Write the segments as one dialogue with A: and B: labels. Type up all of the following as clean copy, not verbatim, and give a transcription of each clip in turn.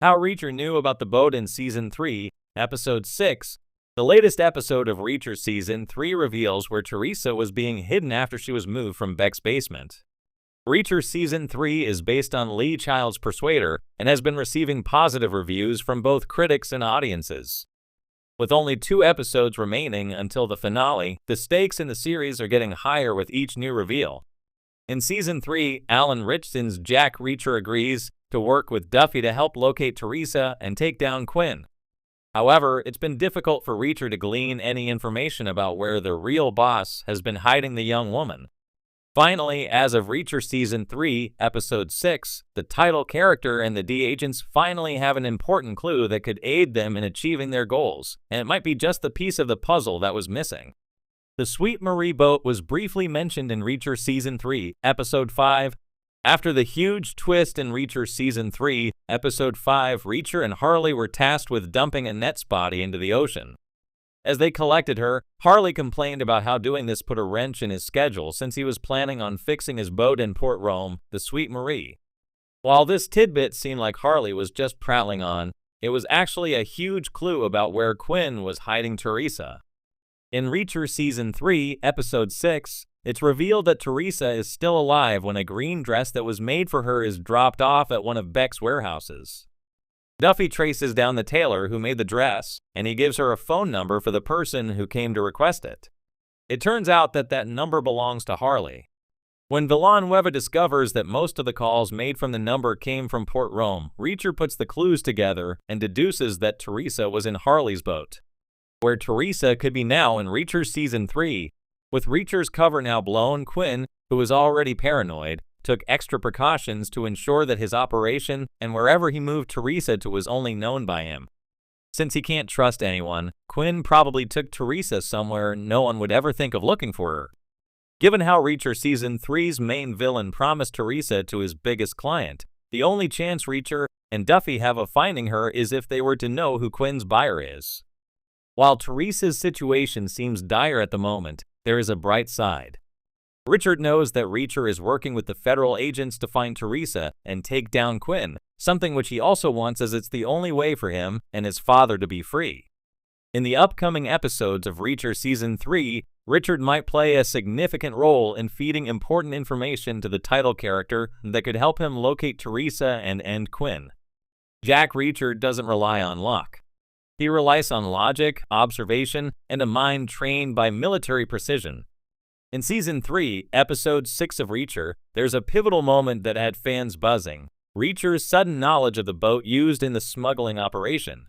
A: How Reacher knew about the boat in Season 3, Episode 6. The latest episode of Reacher Season 3 reveals where Teresa was being hidden after she was moved from Beck's basement. Reacher Season 3 is based on Lee Child's Persuader and has been receiving positive reviews from both critics and audiences. With only 2 episodes remaining until the finale, the stakes in the series are getting higher with each new reveal. In Season 3, Alan Ritchson's Jack Reacher agrees to work with Duffy to help locate Teresa and take down Quinn. However, it's been difficult for Reacher to glean any information about where the real boss has been hiding the young woman. Finally, as of Reacher Season 3, Episode 6, the title character and the D agents finally have an important clue that could aid them in achieving their goals, and it might be just the piece of the puzzle that was missing. The Sweet Marie boat was briefly mentioned in Reacher Season 3, Episode 5. After the huge twist in Reacher Season 3, Episode 5, Reacher and Harley were tasked with dumping Annette's body into the ocean. As they collected her, Harley complained about how doing this put a wrench in his schedule since he was planning on fixing his boat in Port Rome, the Sweet Marie. While this tidbit seemed like Harley was just prattling on, it was actually a huge clue about where Quinn was hiding Teresa. In Reacher Season 3, Episode 6, it's revealed that Teresa is still alive when a green dress that was made for her is dropped off at one of Beck's warehouses. Duffy traces down the tailor who made the dress, and he gives her a phone number for the person who came to request it. It turns out that that number belongs to Harley. When Villanueva discovers that most of the calls made from the number came from Port Rome, Reacher puts the clues together and deduces that Teresa was in Harley's boat. Where Teresa could be now in Reacher Season 3. With Reacher's cover now blown, Quinn, who was already paranoid, took extra precautions to ensure that his operation and wherever he moved Teresa to was only known by him. Since he can't trust anyone, Quinn probably took Teresa somewhere no one would ever think of looking for her. Given how Reacher Season 3's main villain promised Teresa to his biggest client, the only chance Reacher and Duffy have of finding her is if they were to know who Quinn's buyer is. While Teresa's situation seems dire at the moment, there is a bright side. Richard knows that Reacher is working with the federal agents to find Teresa and take down Quinn, something which he also wants as it's the only way for him and his father to be free. In the upcoming episodes of Reacher Season 3, Richard might play a significant role in feeding important information to the title character that could help him locate Teresa and end Quinn. Jack Reacher doesn't rely on luck. He relies on logic, observation, and a mind trained by military precision. In Season 3, Episode 6 of Reacher, there's a pivotal moment that had fans buzzing: Reacher's sudden knowledge of the boat used in the smuggling operation.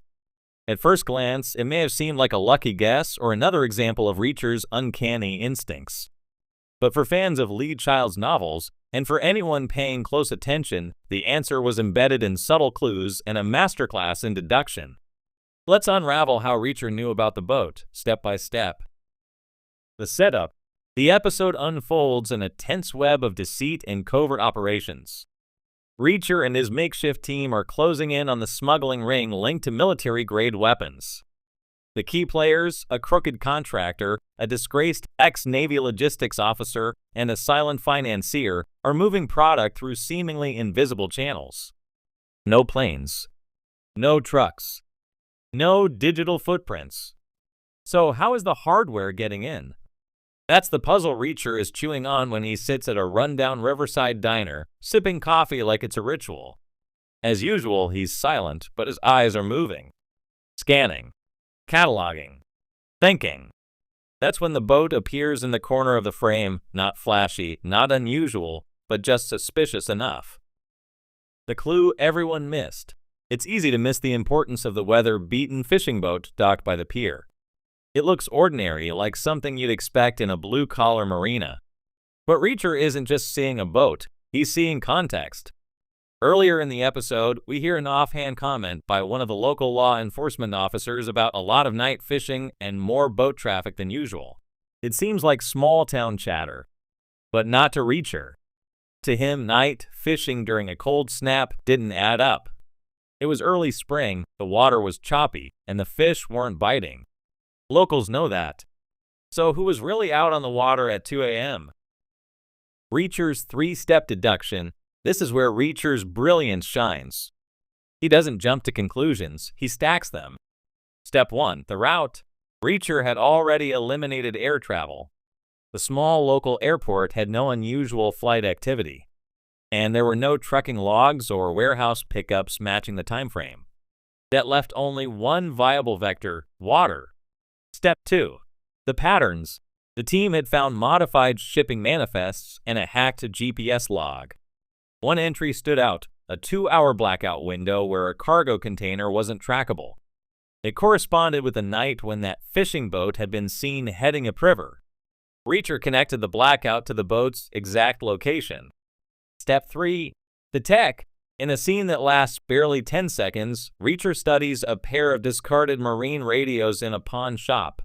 A: At first glance, it may have seemed like a lucky guess or another example of Reacher's uncanny instincts. But for fans of Lee Child's novels, and for anyone paying close attention, the answer was embedded in subtle clues and a masterclass in deduction. Let's unravel how Reacher knew about the boat, step by step. The setup. The episode unfolds in a tense web of deceit and covert operations. Reacher and his makeshift team are closing in on the smuggling ring linked to military-grade weapons. The key players, a crooked contractor, a disgraced ex-Navy logistics officer, and a silent financier, are moving product through seemingly invisible channels. No planes. No trucks. No digital footprints. So how is the hardware getting in? That's the puzzle Reacher is chewing on when he sits at a rundown riverside diner, sipping coffee like it's a ritual. As usual, he's silent, but his eyes are moving. Scanning. Cataloging. Thinking. That's when the boat appears in the corner of the frame, not flashy, not unusual, but just suspicious enough. The clue everyone missed. It's easy to miss the importance of the weather-beaten fishing boat docked by the pier. It looks ordinary, like something you'd expect in a blue-collar marina. But Reacher isn't just seeing a boat, he's seeing context. Earlier in the episode, we hear an offhand comment by one of the local law enforcement officers about a lot of night fishing and more boat traffic than usual. It seems like small-town chatter. But not to Reacher. To him, night fishing during a cold snap didn't add up. It was early spring, the water was choppy, and the fish weren't biting. Locals know that. So who was really out on the water at 2 a.m.? Reacher's three-step deduction. This is where Reacher's brilliance shines. He doesn't jump to conclusions, he stacks them. Step 1. The route. Reacher had already eliminated air travel. The small local airport had no unusual flight activity, and there were no trucking logs or warehouse pickups matching the time frame. That left only one viable vector: water. Step 2. The patterns. The team had found modified shipping manifests and a hacked GPS log. One entry stood out: a 2-hour blackout window where a cargo container wasn't trackable. It corresponded with the night when that fishing boat had been seen heading upriver. Reacher connected the blackout to the boat's exact location. Step 3. The tech. In a scene that lasts barely 10 seconds, Reacher studies a pair of discarded marine radios in a pawn shop.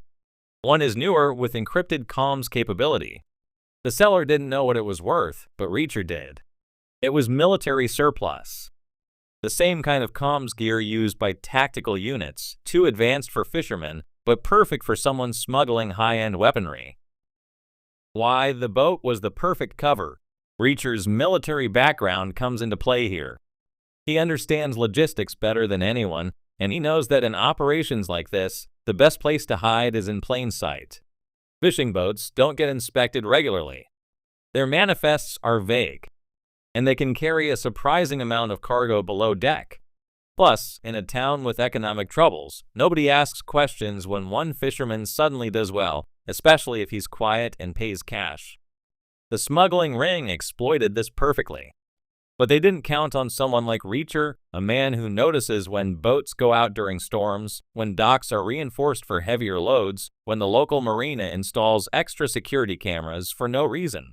A: One is newer, with encrypted comms capability. The seller didn't know what it was worth, but Reacher did. It was military surplus. The same kind of comms gear used by tactical units, too advanced for fishermen, but perfect for someone smuggling high-end weaponry. Why the boat was the perfect cover. Reacher's military background comes into play here. He understands logistics better than anyone, and he knows that in operations like this, the best place to hide is in plain sight. Fishing boats don't get inspected regularly. Their manifests are vague, and they can carry a surprising amount of cargo below deck. Plus, in a town with economic troubles, nobody asks questions when one fisherman suddenly does well, especially if he's quiet and pays cash. The smuggling ring exploited this perfectly. But they didn't count on someone like Reacher, a man who notices when boats go out during storms, when docks are reinforced for heavier loads, when the local marina installs extra security cameras for no reason.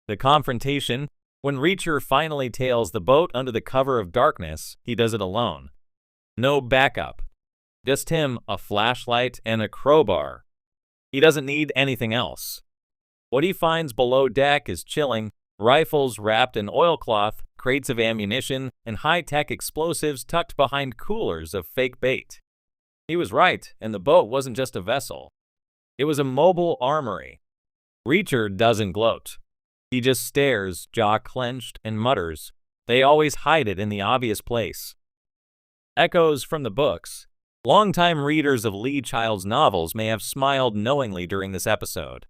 A: The confrontation. When Reacher finally tails the boat under the cover of darkness, he does it alone. No backup. Just him, a flashlight, and a crowbar. He doesn't need anything else. What he finds below deck is chilling: rifles wrapped in oilcloth, crates of ammunition, and high-tech explosives tucked behind coolers of fake bait. He was right, and the boat wasn't just a vessel. It was a mobile armory. Reacher doesn't gloat. He just stares, jaw clenched, and mutters. They always hide it in the obvious place. Echoes from the books. Longtime readers of Lee Child's novels may have smiled knowingly during this episode.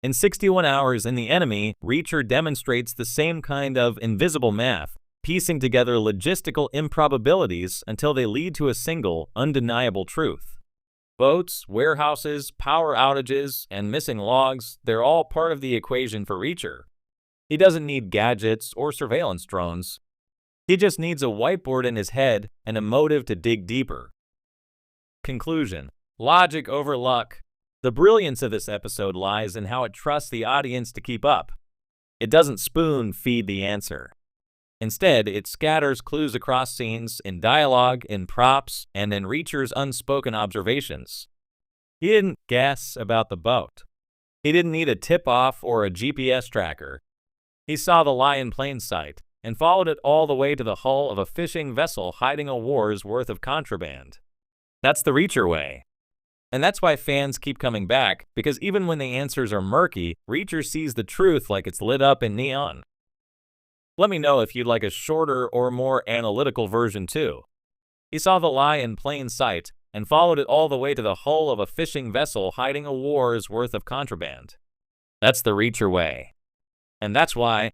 A: In 61 Hours in the Enemy, Reacher demonstrates the same kind of invisible math, piecing together logistical improbabilities until they lead to a single, undeniable truth. Boats, warehouses, power outages, and missing logs, they're all part of the equation for Reacher. He doesn't need gadgets or surveillance drones. He just needs a whiteboard in his head and a motive to dig deeper. Conclusion. Logic over luck. The brilliance of this episode lies in how it trusts the audience to keep up. It doesn't spoon-feed the answer. Instead, it scatters clues across scenes, in dialogue, in props, and in Reacher's unspoken observations. He didn't guess about the boat. He didn't need a tip-off or a GPS tracker. He saw the lie in plain sight and followed it all the way to the hull of a fishing vessel hiding a war's worth of contraband. That's the Reacher way. And that's why fans keep coming back, because even when the answers are murky, Reacher sees the truth like it's lit up in neon. Let me know if you'd like a shorter or more analytical version too. He saw the lie in plain sight and followed it all the way to the hull of a fishing vessel hiding a war's worth of contraband. That's the Reacher way. And that's why